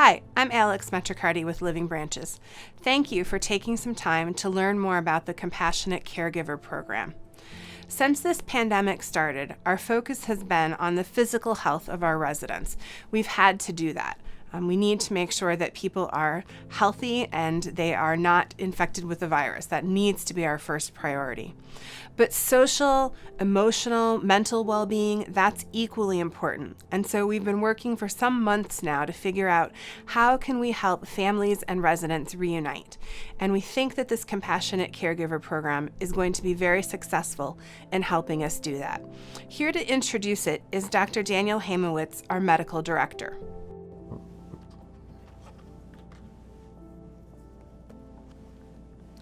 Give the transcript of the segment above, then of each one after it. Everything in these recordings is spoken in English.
Hi, I'm Alex Metricarti with Living Branches. Thank you for taking some time to learn more about the Compassionate Caregiver program. Since this pandemic started, our focus has been on the physical health of our residents. We've had to do that. We need to make sure that people are healthy and they are not infected with the virus. That needs to be our first priority. But social, emotional, mental well-being, that's equally important. And so we've been working for some months now to figure out how can we help families and residents reunite. And we think that this Compassionate Caregiver program is going to be very successful in helping us do that. Here to introduce it is Dr. Daniel Haimowitz, our medical director.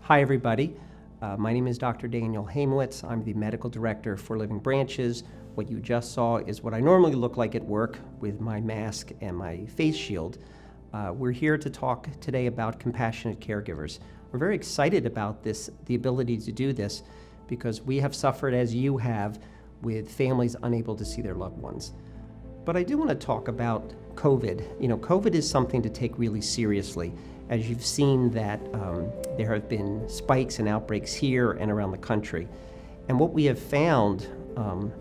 Hi, everybody. My name is Dr. Daniel Haimowitz. I'm the medical director for Living Branches. What you just saw is what I normally look like at work with my mask and my face shield. We're here to talk today about compassionate caregivers. We're very excited about this, the ability to do this, because we have suffered, as you have, with families unable to see their loved ones. But I do want to talk about COVID. COVID is something to take really seriously. As you've seen that there have been spikes and outbreaks here and around the country. And what we have found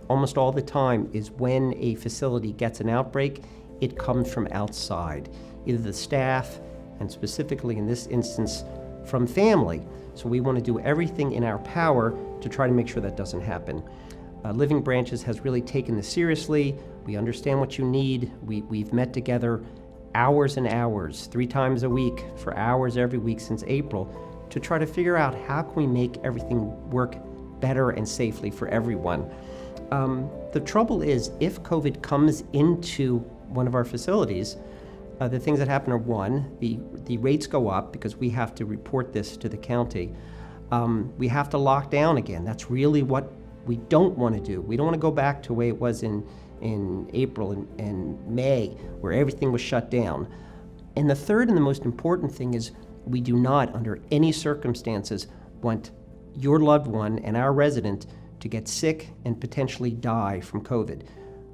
almost all the time is when a facility gets an outbreak, it comes from outside, either the staff, and specifically in this instance, from family. So we want to do everything in our power to try to make sure that doesn't happen. Living Branches has really taken this seriously. We understand what you need. We've met together hours and hours, 3 times a week, for hours every week since April, to try to figure out how can we make everything work better and safely for everyone. The trouble is, if COVID comes into one of our facilities, the things that happen are, one, the rates go up because we have to report this to the county. We have to lock down again. That's really what we don't want to do. We don't want to go back to the way it was in April and May, where everything was shut down. And the third and the most important thing is we do not, under any circumstances, want your loved one and our resident to get sick and potentially die from COVID.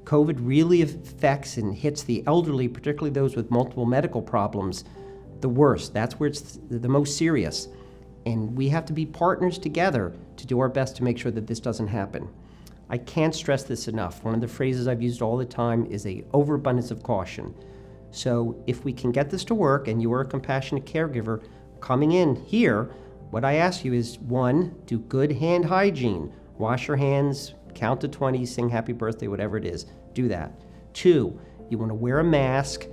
COVID really affects and hits the elderly, particularly those with multiple medical problems, the worst. That's where it's the most serious. And we have to be partners together to do our best to make sure that this doesn't happen. I can't stress this enough. One of the phrases I've used all the time is an overabundance of caution. So if we can get this to work, and you are a compassionate caregiver coming in here, what I ask you is, 1, do good hand hygiene. Wash your hands, count to 20, sing happy birthday, whatever it is. Do that. 2, you want to wear a mask,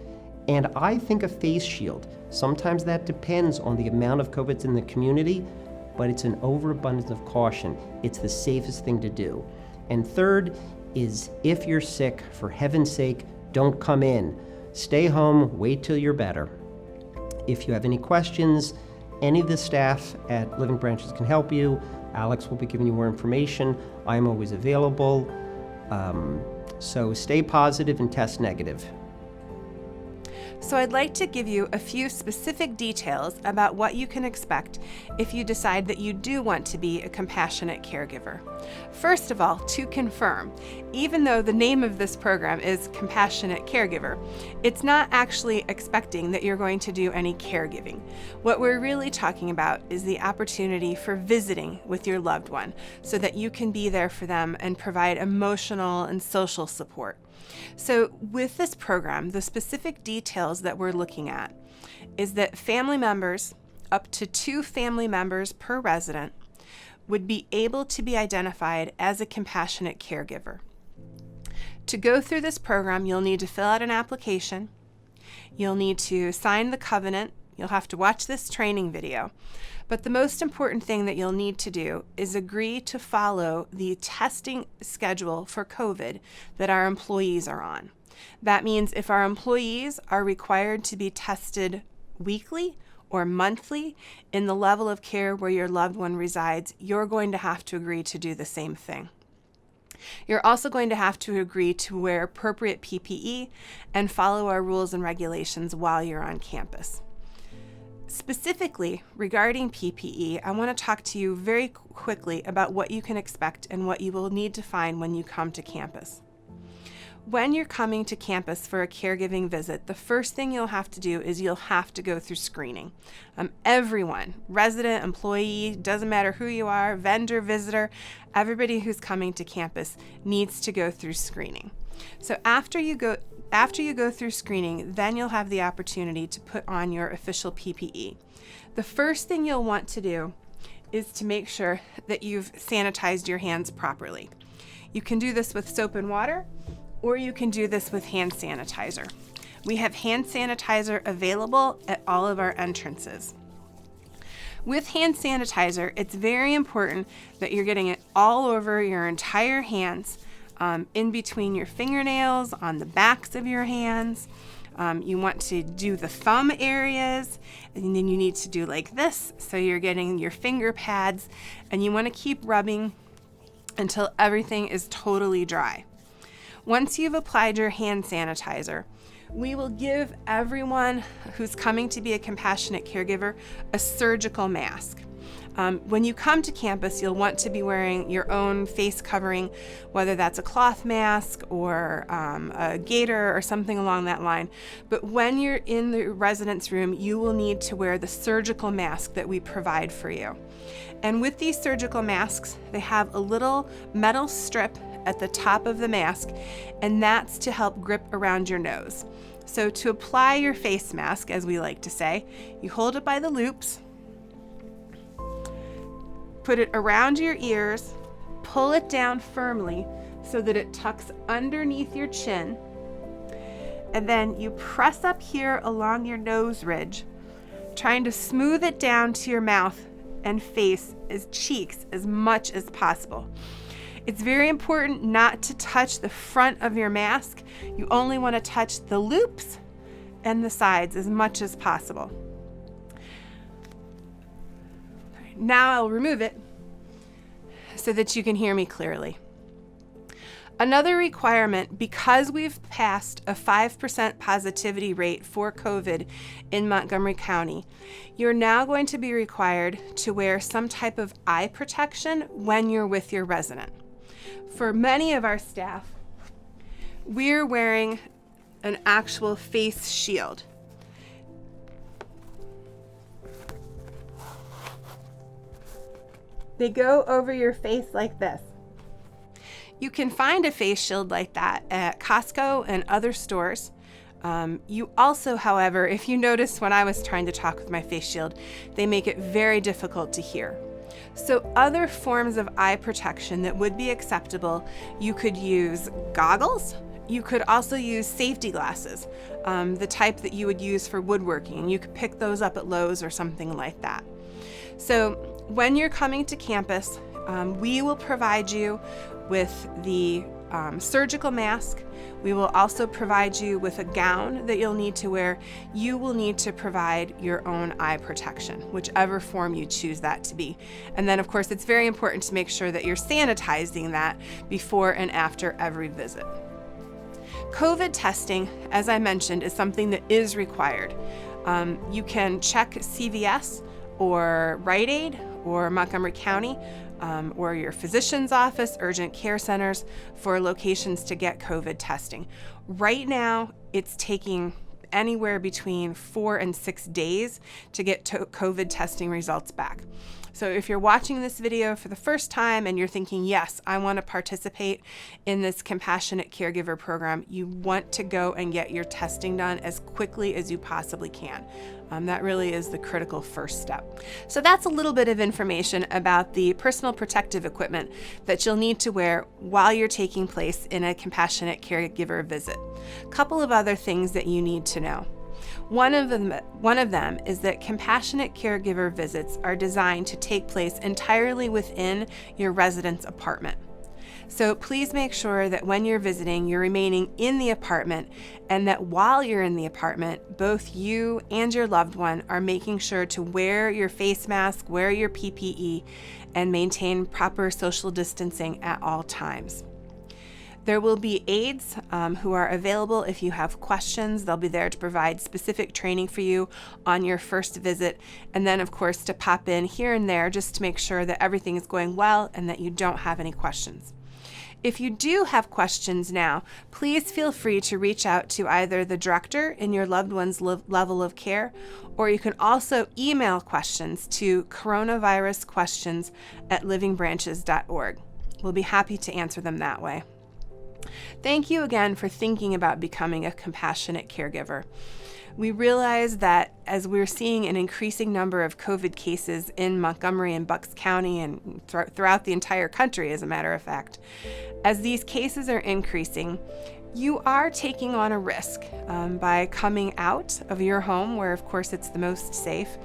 and I think a face shield. Sometimes that depends on the amount of COVID in the community, but it's an overabundance of caution. It's the safest thing to do. And third is, if you're sick, for heaven's sake, don't come in. Stay home, wait till you're better. If you have any questions, any of the staff at Living Branches can help you. Alex will be giving you more information. I'm always available. So stay positive and test negative. So I'd like to give you a few specific details about what you can expect if you decide that you do want to be a compassionate caregiver. First of all, to confirm, even though the name of this program is Compassionate Caregiver, it's not actually expecting that you're going to do any caregiving. What we're really talking about is the opportunity for visiting with your loved one so that you can be there for them and provide emotional and social support. So with this program, the specific details that we're looking at is that family members, up to 2 family members per resident, would be able to be identified as a compassionate caregiver. To go through this program, you'll need to fill out an application. You'll need to sign the covenant. You'll have to watch this training video. But the most important thing that you'll need to do is agree to follow the testing schedule for COVID that our employees are on. That means if our employees are required to be tested weekly or monthly in the level of care where your loved one resides, you're going to have to agree to do the same thing. You're also going to have to agree to wear appropriate PPE and follow our rules and regulations while you're on campus. Specifically regarding PPE, I want to talk to you very quickly about what you can expect and what you will need to find when you come to campus. When you're coming to campus for a caregiving visit, the first thing you'll have to do is you'll have to go through screening. Everyone, resident, employee, doesn't matter who you are, vendor, visitor, everybody who's coming to campus needs to go through screening. So after you go through screening, then you'll have the opportunity to put on your official PPE. The first thing you'll want to do is to make sure that you've sanitized your hands properly. You can do this with soap and water, or you can do this with hand sanitizer. We have hand sanitizer available at all of our entrances. With hand sanitizer, it's very important that you're getting it all over your entire hands, in between your fingernails, on the backs of your hands. You want to do the thumb areas, and then you need to do like this, so you're getting your finger pads, and you want to keep rubbing until everything is totally dry. Once you've applied your hand sanitizer, we will give everyone who's coming to be a compassionate caregiver a surgical mask. When you come to campus, you'll want to be wearing your own face covering, whether that's a cloth mask or a gaiter or something along that line. But when you're in the residence room, you will need to wear the surgical mask that we provide for you. And with these surgical masks, they have a little metal strip at the top of the mask, and that's to help grip around your nose. So to apply your face mask, as we like to say, you hold it by the loops, put it around your ears, pull it down firmly so that it tucks underneath your chin, and then you press up here along your nose ridge, trying to smooth it down to your mouth and face as cheeks as much as possible. It's very important not to touch the front of your mask. You only want to touch the loops and the sides as much as possible. Now I'll remove it so that you can hear me clearly. Another requirement, because we've passed a 5% positivity rate for COVID in Montgomery County, you're now going to be required to wear some type of eye protection when you're with your resident. For many of our staff, we're wearing an actual face shield. They go over your face like this. You can find a face shield like that at Costco and other stores. You also, however, if you notice when I was trying to talk with my face shield, they make it very difficult to hear. So other forms of eye protection that would be acceptable, you could use goggles. You could also use safety glasses, the type that you would use for woodworking. You could pick those up at Lowe's or something like that. So when you're coming to campus, we will provide you with the surgical mask. We will also provide you with a gown that you'll need to wear. You will need to provide your own eye protection, whichever form you choose that to be. And then, of course, it's very important to make sure that you're sanitizing that before and after every visit. COVID testing, as I mentioned, is something that is required. You can check CVS or Rite Aid or Montgomery County or your physician's office, urgent care centers for locations to get COVID testing. Right now, it's taking anywhere between 4 and 6 days to get COVID testing results back. So if you're watching this video for the first time and you're thinking, yes, I want to participate in this compassionate caregiver program, you want to go and get your testing done as quickly as you possibly can. That really is the critical first step. So that's a little bit of information about the personal protective equipment that you'll need to wear while you're taking place in a compassionate caregiver visit. A couple of other things that you need to know. One of them is that compassionate caregiver visits are designed to take place entirely within your resident's apartment. So please make sure that when you're visiting, you're remaining in the apartment, and that while you're in the apartment, both you and your loved one are making sure to wear your face mask, wear your PPE, and maintain proper social distancing at all times. There will be aides who are available if you have questions. They'll be there to provide specific training for you on your first visit, and then, of course, to pop in here and there just to make sure that everything is going well and that you don't have any questions. If you do have questions now, please feel free to reach out to either the director in your loved one's level of care, or you can also email questions to coronavirusquestions@livingbranches.org. We'll be happy to answer them that way. Thank you again for thinking about becoming a compassionate caregiver. We realize that as we're seeing an increasing number of COVID cases in Montgomery and Bucks County and throughout the entire country, as a matter of fact, as these cases are increasing, you are taking on a risk by coming out of your home, where of course it's the most safe,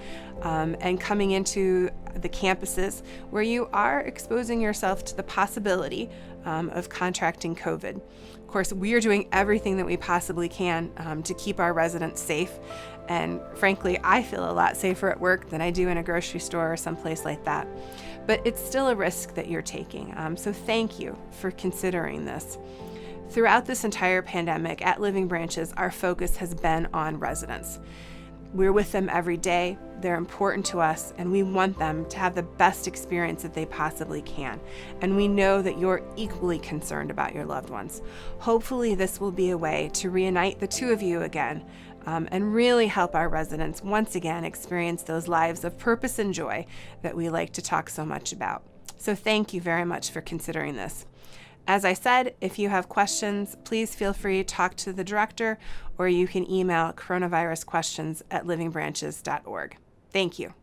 and coming into the campuses where you are exposing yourself to the possibility of contracting COVID. Of course, we are doing everything that we possibly can to keep our residents safe. And frankly, I feel a lot safer at work than I do in a grocery store or someplace like that. But it's still a risk that you're taking. So thank you for considering this. Throughout this entire pandemic, at Living Branches, our focus has been on residents. We're with them every day, they're important to us, and we want them to have the best experience that they possibly can. And we know that you're equally concerned about your loved ones. Hopefully this will be a way to reunite the two of you again, and really help our residents once again experience those lives of purpose and joy that we like to talk so much about. So thank you very much for considering this. As I said, if you have questions, please feel free to talk to the director, or you can email coronavirusquestions@livingbranches.org. Thank you.